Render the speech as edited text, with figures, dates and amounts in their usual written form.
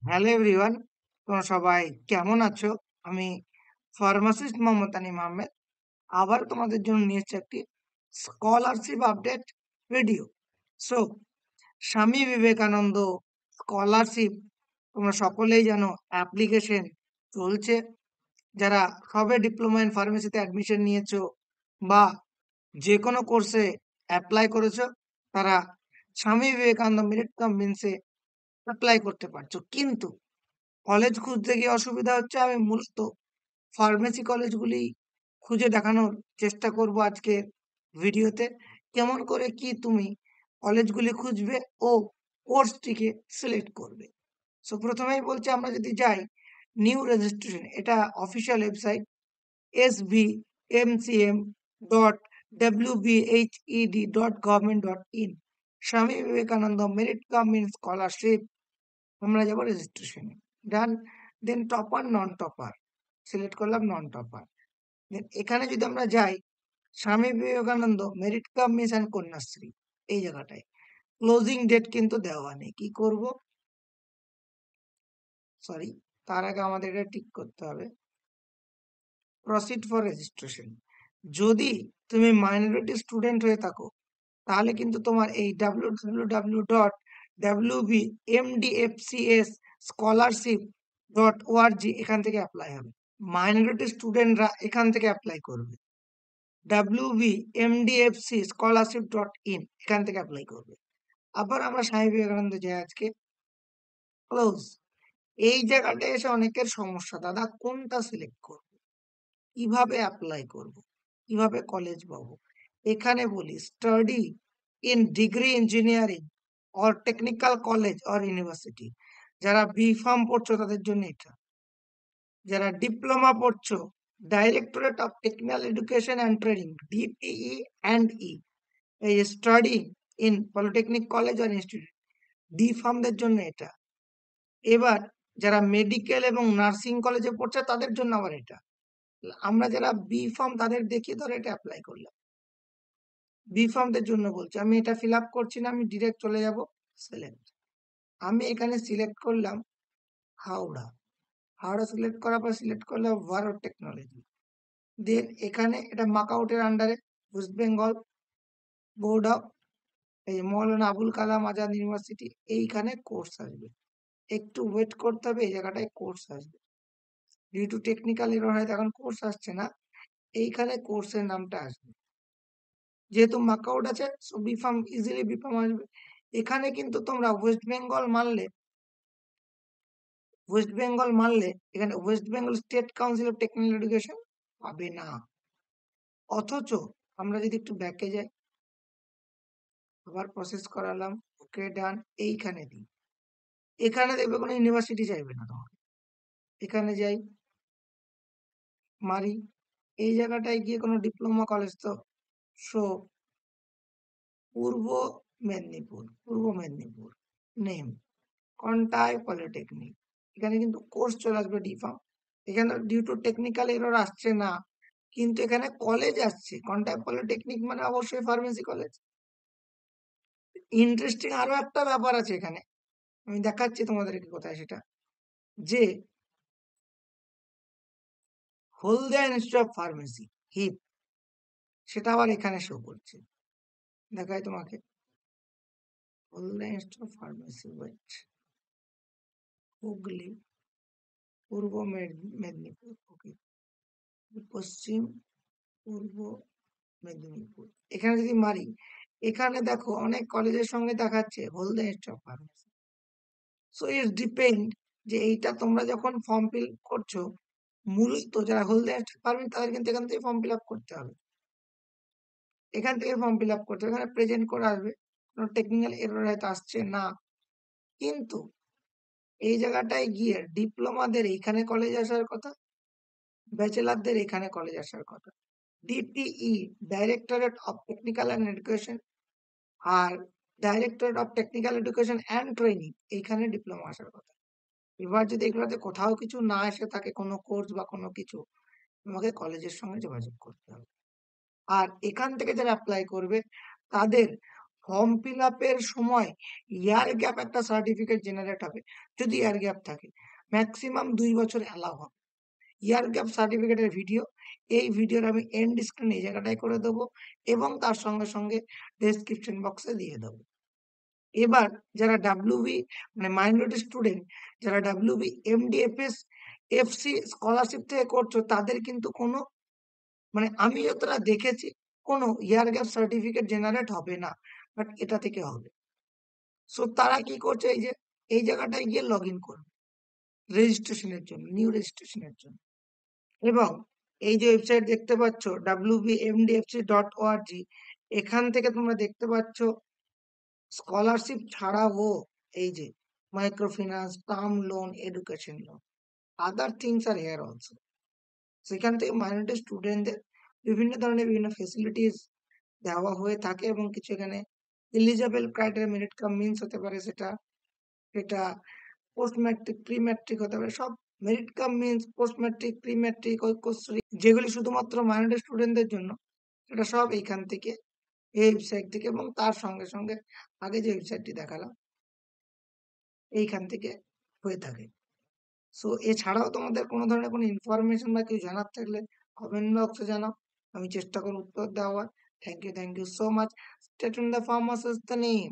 Hello everyone, তোমরা সবাই কেমন আছো? আমি ফার্মাসিস্ট মোহাম্মদ তানিম আহমেদ আবার তোমাদের জন্য নিয়ে এসেছি একটি scholarship update video. So Swami Vivekananda scholarship তোমরা সকলেই জানো অ্যাপ্লিকেশন চলছে। যারা সবে ডিপ্লোমা ইন ফার্মেসিতে অ্যাডমিশন নিয়েছো বা যে কোনো কোর্সে অ্যাপ্লাই করেছো, তারা স্বামী বিবেকানন্দ মেরিট কাম মিন্সে অ্যাপ্লাই করতে পারছো। কিন্তু কলেজ খুঁজতে গিয়ে অসুবিধা হচ্ছে। আমি মূলত ফার্মেসি কলেজগুলি খুঁজে দেখানোর চেষ্টা করব আজকের ভিডিওতে। কেমন করে কি তুমি কলেজগুলি খুঁজবে ও কোর্সটিকে সিলেক্ট করবে। সো প্রথমেই বলছি, আমরা যদি যাই নিউ রেজিস্ট্রেশন, এটা official website svmcm.wbhed.government.in, Swami Vivekananda merit cum in scholarship. আমরা যাবো রেজিস্ট্রেশনে, done. Then topper non topper select করলাম, নন টপার। দেন এখানে যদি আমরা যাই Swami Vivekananda merit cum means and Kanyashree, এই জায়গাটায় ক্লোজিং ডেট কিন্তু দেওয়া নেই। কি করব? সরি, তার আগে আমাদের এটা ঠিক করতে হবে, প্রসিড ফর রেজিস্ট্রেশন। যদি তুমি মাইনরিটি স্টুডেন্ট হয়ে থাকো, তাহলে কিন্তু তোমার এই www.wbmdfcscholarship.org এখান থেকে অ্যাপ্লাই হবে। মাইনরিটি স্টুডেন্টরা এখান থেকে অ্যাপ্লাই করবে, wbmdfcscholarship.in এখান থেকে অ্যাপ্লাই করবে। আবার আমরা স্বামী বিবেকানন্দ যাই আজকে, ক্লোজ। এই জায়গাটা এসে অনেকের সমস্যা, দাদা কোনটা সিলেক্ট করব, কিভাবে অ্যাপ্লাই করব, কিভাবে কলেজ পাবো। এখানে বলি study in degree engineering or technical college or university. যারা বি ফার্ম পড়ছো তাদের জন্য এটা। যারা ডিপ্লোমা পড়ছো, directorate of technical education and training, DPE and E, এই study in polytechnic college or institute, D ফার্মদের জন্য এটা। এবার যারা মেডিকেল এবং নার্সিং কলেজে পড়ছে তাদের জন্য আবার এটা। আমরা যারা বি ফার্ম তাদের দেখিয়ে ধরে এটা অ্যাপ্লাই করলাম। বি ফার্মদের জন্য বলছি, আমি এটা ফিল আপ করছি না, আমি ডিরেক্ট চলে যাব সিলেক্ট। আমি এখানে সিলেক্ট করলাম হাওড়া। হাওড়া সিলেক্ট করার পর সিলেক্ট করলাম ভারত টেকনোলজি। দেন এখানে এটা মাকাউটের আন্ডারে ওয়েস্ট বেঙ্গল বোর্ড অফ, এই মৌলানা আবুল কালাম আজাদ ইউনিভার্সিটি, এইখানে কোর্স আসবে। একটু ওয়েট করতে হবে, এই জায়গাটায় কোর্স আসবে। ডিউ টু টেকনিক্যাল এরর হয়তো এখন কোর্স আসছে না, এইখানে কোর্সের নামটা আসবে। যেহেতু মাকাউট আছে, সো বিফার্ম ইজিলি বিফার্ম আসবে। এখানে কিন্তু তোমরা ওয়েস্ট বেঙ্গল মানলে এখানে West Bengal state council of technical education পাবে না। অথচ আমরা যদি একটু ব্যাকে যাই, আবার প্রসেস করালাম, ওকে ডান, এইখানে দিই। এখানে দেখবে কোনো ইউনিভার্সিটি চাইবে না তোমার। এখানে যাই, মারি, এই জায়গাটায় গিয়ে কোনো ডিপ্লোমা কলেজ তো শো, পূর্ব মেদিনীপুর নেম কন্টাই পলিটেকনিক, এখানে কিন্তু কোর্স চলে আসবে ডিফার্ম। এখানে ডিউ টু টেকনিক্যাল এরর আসছে না, কিন্তু এখানে কলেজ আসছে কন্টাই পলিটেকনিক, মানে অবশ্যই ফার্মেসি কলেজ। ইন্টারেস্টিং আরো একটা ব্যাপার আছে এখানে, আমি দেখাচ্ছি তোমাদেরকে কোথায় সেটা, যে হলদিয়া ইনস্টিটিউট অফ ফার্মেসি হিপ, সেটা আবার এখানে শো করছে। দেখাই তোমাকে, Haldia institute of pharmacy, wait, Hooghly, Purba Medinipur, ওকে, পশ্চিম পূর্ব মেদিনীপুর। এখানে যদি মারি, এখানে দেখো অনেক কলেজের সঙ্গে দেখাচ্ছে Haldia institute of pharmacy. So it's depend, যে এইটা তোমরা যখন ফর্ম ফিল করছো, মূলত যারা হলদিয়া ইনস্টিটিউট ফার্মেসি তাদের কিন্তু এখান থেকে ফর্ম ফিল আপ করতে হবে। এখান থেকে ফর্ম ফিল আপ করতে হবে, এখানে প্রেজেন্ট করে আসবে, কোনো টেকনিক্যাল এরর হয়তো আসছে না। কিন্তু এই জায়গাটায় গিয়ে ডিপ্লোমাদের এইখানে কলেজ আসার কথা, ব্যাচেলারদের এখানে কলেজ আসার কথা। DTE, directorate of technical and education, আর directorate of technical education and training, এইখানে ডিপ্লোমা আসার কথা। এবার যদি এগুলোতে কোথাও কিছু না এসে থাকে, কোনো কোর্স বা কোনো কিছু, তোমাকে কলেজের সঙ্গে যোগাযোগ করতে হবে। আর এখান থেকে যারা অ্যাপ্লাই করবে তাদের ফর্ম ফিল আপের সময় ইয়ার গ্যাপ একটা সার্টিফিকেট জেনারেট হবে। যদি ইয়ার গ্যাপ থাকে, ম্যাক্সিমাম 2 বছর অ্যালাও হবে। ইয়ার গ্যাপ সার্টিফিকেটের ভিডিও, এই ভিডিওর আমি এন্ড স্ক্রিন এই জায়গাটায় করে দেবো এবং তার সঙ্গে ডেসক্রিপশন বক্সে দিয়ে দেবো। এবার যারা ডাব্লিউবি মানে মাইনরিটি স্টুডেন্ট, যারা ডাব্লিউবি, এমডিএফএস, এফসি স্কলারশিপ থেকে করছো, তাদের কিন্তু কোনো মানে আমি যতটা দেখেছি কোনো ইয়ার গ্যাপ সার্টিফিকেট জেনারেট হবে না। বাট এটা থেকে হবে। সো তারা কি করছে, এই যে এই জায়গাটায় গিয়ে লগইন করবে রেজিস্ট্রেশনের জন্য, নিউ রেজিস্ট্রেশনের জন্য। এবং এই যে ওয়েবসাইট দেখতে পাচ্ছ wbmdfc.org, এখান থেকে তোমরা দেখতে পাচ্ছ স্কলারশিপ ছাড়াও এই যে micro finance, term loan, education loan, other things are here also. সেখান থেকে মাইনরিটি স্টুডেন্টদের বিভিন্ন ধরনের বিভিন্ন ফেসিলিটিস দেওয়া হয়ে থাকে এবং কিছু এখানে eligible criteria, merit cum means হতে পারে, সেটা এটা পোস্ট ম্যাট্রিক, প্রি ম্যাট্রিক হতে পারে, সব merit cum means, post matric, pre matric, Aikyashree, যেগুলি শুধুমাত্র মাইনরিটি স্টুডেন্টদের জন্য, সেটা সব এইখান থেকে, এই ওয়েবসাইট থেকে, এবং তার সঙ্গে আগে যে ওয়েবসাইটটি দেখালাম এইখান থেকে হয়ে থাকে। সো এছাড়াও তোমাদের কোনো ধরনের কোনো ইনফরমেশন বা কিছু জানার থাকলে কমেন্ট বক্সে জানাও, আমি চেষ্টা করব উত্তর দেওয়ার। Thank you so much. Stay tuned, the farmer search the name.